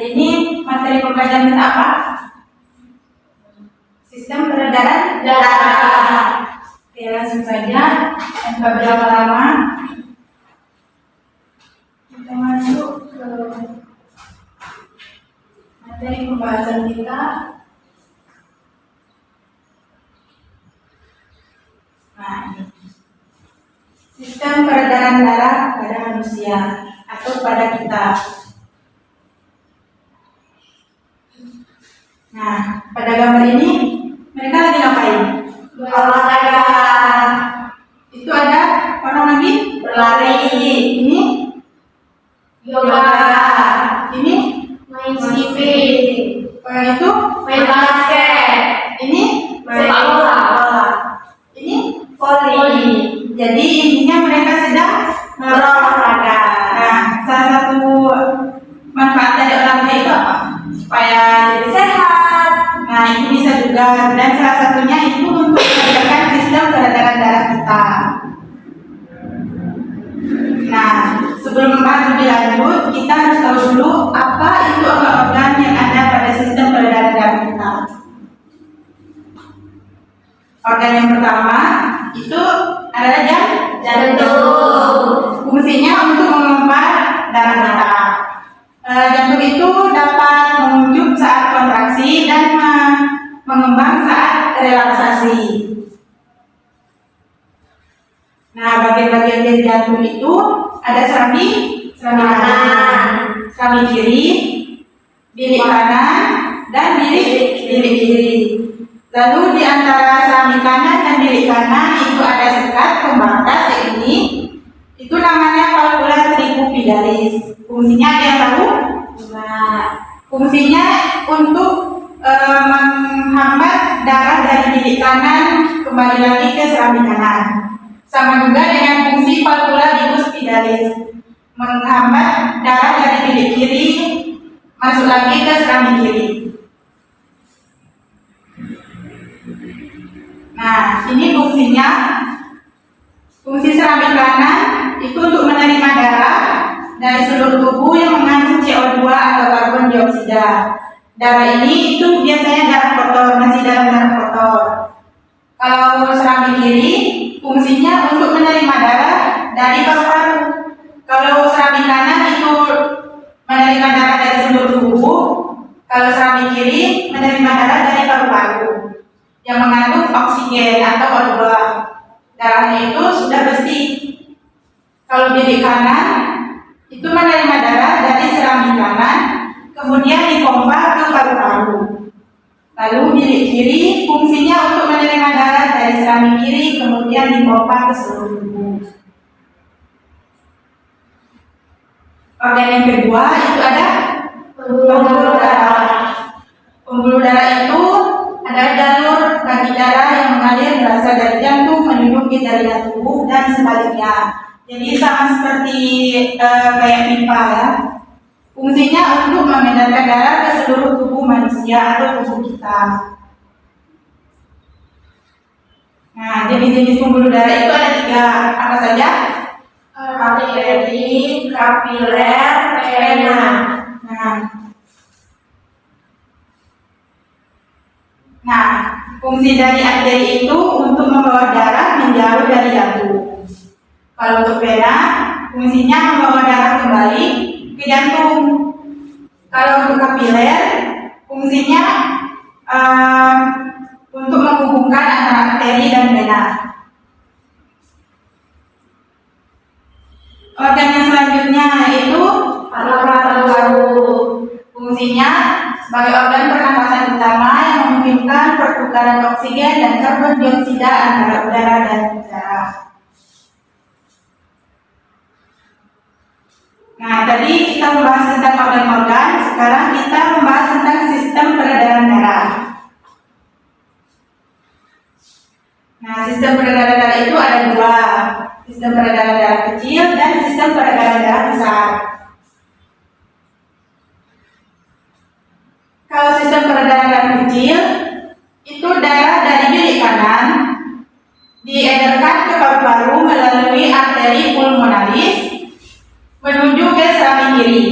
ini materi pembelajaran kita apa? Sistem peredaran darah. Oke, langsung saja. Tanpa berlama-lama, kita masuk ke materi pembahasan kita. Nah, ini sistem peredaran darah pada manusia atau pada kita. Nah, pada gambar ini mereka lagi ngapain? Olahraga. Itu ada orang lagi Berlari. Ini Yoga. Ini Main TV. orang itu Main basket. ini Sepak bola. Ini Voli. Jadi intinya mereka sedang Berolahraga. Nah, salah satu manfaat dari olahraga itu apa? Supaya jadi sehat. Nah, itu bisa juga, dan salah satunya itu untuk meningkatkan sistem peredaran darah kita. Nah, sebelum membahas lebih lanjut, kita harus tahu dulu apa itu organ-organ yang ada pada sistem peredaran darah kita. Organ yang pertama itu adalah jantung. Fungsinya untuk memompa darah kita. Jantung itu dapat mengunjuk saat kontraksi dan mengembang saat relaksasi. Nah, bagian-bagian dari jantung itu ada serambi kanan, serambi kiri, bilik kanan, dan bilik kiri. Lalu di antara serambi kanan dan bilik kanan itu ada sekat pembatas ini. Itu namanya valvula tricupidalis. Fungsinya ada yang tahu? Nah, fungsinya untuk menghambat darah dari bilik kanan kembali lagi ke serambi kanan. Sama juga dengan fungsi valvula dicuspidalis, menghambat darah dari bilik kiri masuk lagi ke serambi kiri. Nah, ini fungsinya. Fungsi serambi kanan itu untuk menerima darah dari seluruh tubuh yang mengandung CO2 atau karbon dioksida. Darah ini itu biasanya darah kotor, masih dalam darah kotor. Kalau serambi kiri, fungsinya untuk menerima darah dari paru-paru. Kalau serambi kanan itu menerima darah dari seluruh tubuh. Kalau serambi kiri menerima darah dari paru-paru yang mengandung oksigen atau O2. Darahnya itu sudah bersih. Kalau bilik kanan itu menerima darah dari serambi kanan, kemudian dipompa ke paru-paru. Lalu bilik kiri fungsinya untuk menerima darah dari serambi kiri, kemudian dipompa ke seluruh tubuh. Organ yang kedua itu ada pembuluh darah. Pembuluh darah itu adalah jalur bagi darah yang mengalir berasal dari jantung menuju ke jaringan tubuh dan sebaliknya. Jadi sama seperti kayak pipa ya. Fungsinya untuk mengedarkan darah ke seluruh tubuh manusia atau tubuh kita. Nah, jenis-jenis pembuluh darah itu ada 3. Apa saja? Arteri, kapiler, vena. Nah, fungsi dari arteri itu untuk membawa darah menjauh dari jantung. Kalau untuk vena, fungsinya membawa darah kembali ke jantung. Kalau untuk kapiler, fungsinya untuk menghubungkan antara arteri dan vena. Organ yang selanjutnya yaitu paru-paru. Fungsinya sebagai organ pernapasan utama yang memungkinkan pertukaran oksigen dan karbon dioksida antara udara dan darah. Nah, tadi kita membahas tentang organ-organ, sekarang kita membahas tentang sistem peredaran darah. Nah, sistem peredaran darah itu ada 2. Sistem peredaran darah kecil dan sistem peredaran darah besar. Kalau sistem peredaran darah kecil, itu darah dari bilik kanan diedarkan ke paru-paru melalui arteri pulmonalis menuju ke serambi kiri.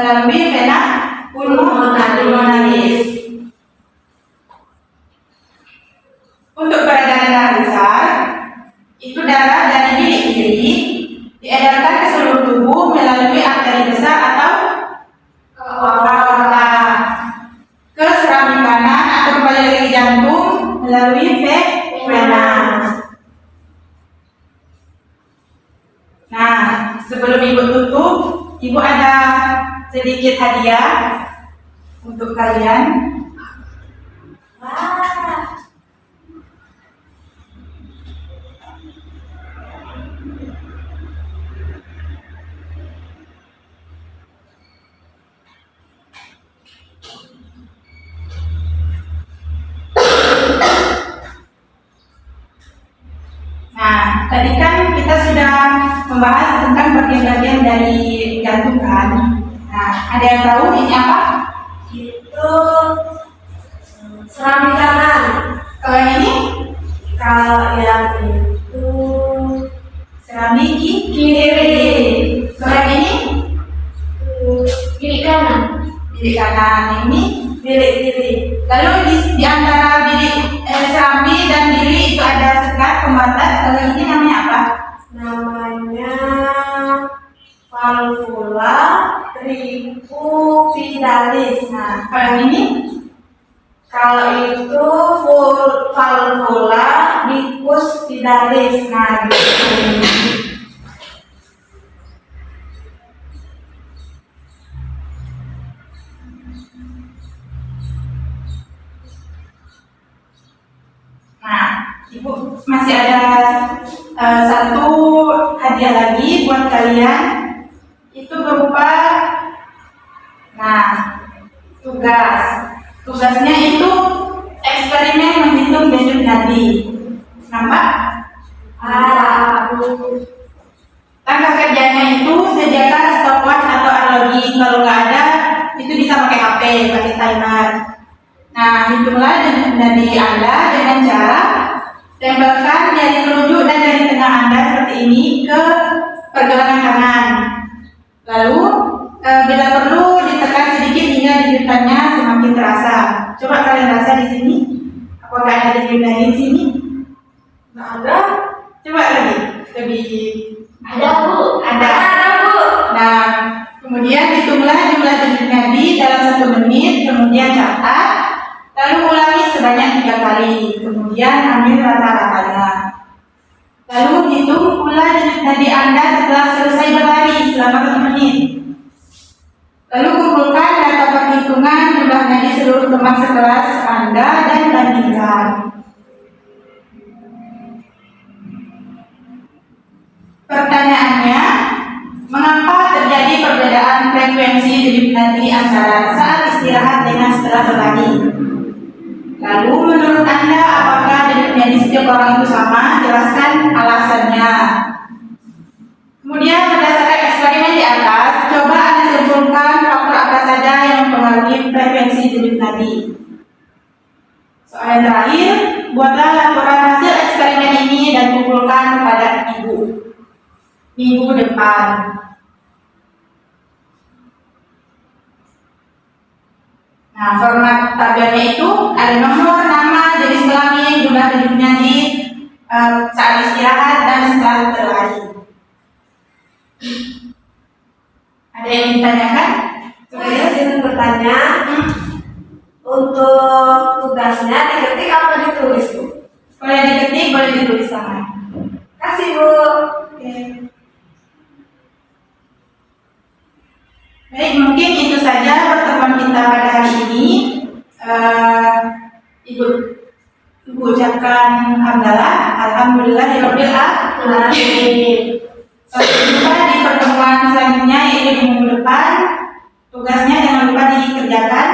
melalui vena pulmonalis. Untuk peredaran darah besar, itu darah dari bilik kiri diedarkan ke seluruh tubuh melalui arteri besar atau aorta, ke seramik kanan atau kembali lagi jantung melalui vena. Nah, sebelum ibu tutup, ibu ada sedikit hadiah untuk kalian. Nah, tadi kan kita sudah membahas tentang bagian-bagian dari jantung kan. Nah, ada yang tahu ini apa? Itu seramik kanan. Kalau yang ini Kalau yang itu seramik kiri. Kalau yang ini kiri kanan. bilik kanan. Yang ini Bilik kiri. lalu di antara bilik seramik dan bilik itu ada sekat pembatas. Kalau ini namanya apa? Namanya valvula tricupidalis. Nah, kalau yang ini Kalau itu valvula bicuspidalis. nah, gitu. Nah, ibu masih ada satu hadiah lagi buat kalian. Itu berupa, nah, tugas. Tugasnya itu eksperimen menghitung denyut nadi. Nampak? Langkah kerjanya itu sediakan stopwatch atau analogi. Kalau nggak ada, itu bisa pakai HP, pakai timer. Nah, hitunglah denyut nadi Anda dengan cara tempelkan jari telunjuk dan jari tengah Anda seperti ini ke pergelangan kanan. Lalu bila perlu ditekan sedikit hingga denyutannya semakin terasa. Coba kalian rasa di sini, apakah ada denyut nadi di sini? Nggak ada. Coba lagi, lebih. Ada, Bu. Ada. Bu. Nah, kemudian hitunglah jumlah denyut nadi dalam 1 menit, kemudian catat, lalu ulangi sebanyak 3 kali, kemudian ambil rata-ratanya. Lalu hitung pula denyut nadi Anda setelah selesai berlari selama 1 menit. Lalu kumpulkan data perhitungan jumlah nadi seluruh teman sekelas Anda dan bandingkan. Pertanyaannya, mengapa terjadi perbedaan frekuensi denyut nadi antara saat istirahat dengan setelah berlari? Lalu menurut Anda apakah denyut nadi setiap orang itu sama? Jelaskan alasannya. Kemudian berdasarkan eksperimen di atas, coba Anda simpulkan faktor apa saja yang mempengaruhi frekuensi denyut nadi. Soal yang terakhir, buatlah laporan hasil eksperimen ini dan kumpulkan kepada Ibu minggu depan. Nah, format tabelnya itu ada nomor, nama, jenis kelamin, jumlah denyut nadi saat istirahat dan setelah berlari. Ada yang ditanyakan? Saya izin bertanya, untuk tugasnya diketik apa ditulis, Bu? Boleh diketik, boleh ditulis tangan. Kasih, Bu. Oke. Baik, mungkin itu saja pertemuan kita pada hari ini. Ibu ucapkan hamdalah, alhamdulillahirabbil alamin. Sampai jumpa di pertemuan selanjutnya, yaitu di minggu depan. Tugasnya jangan lupa dikerjakan.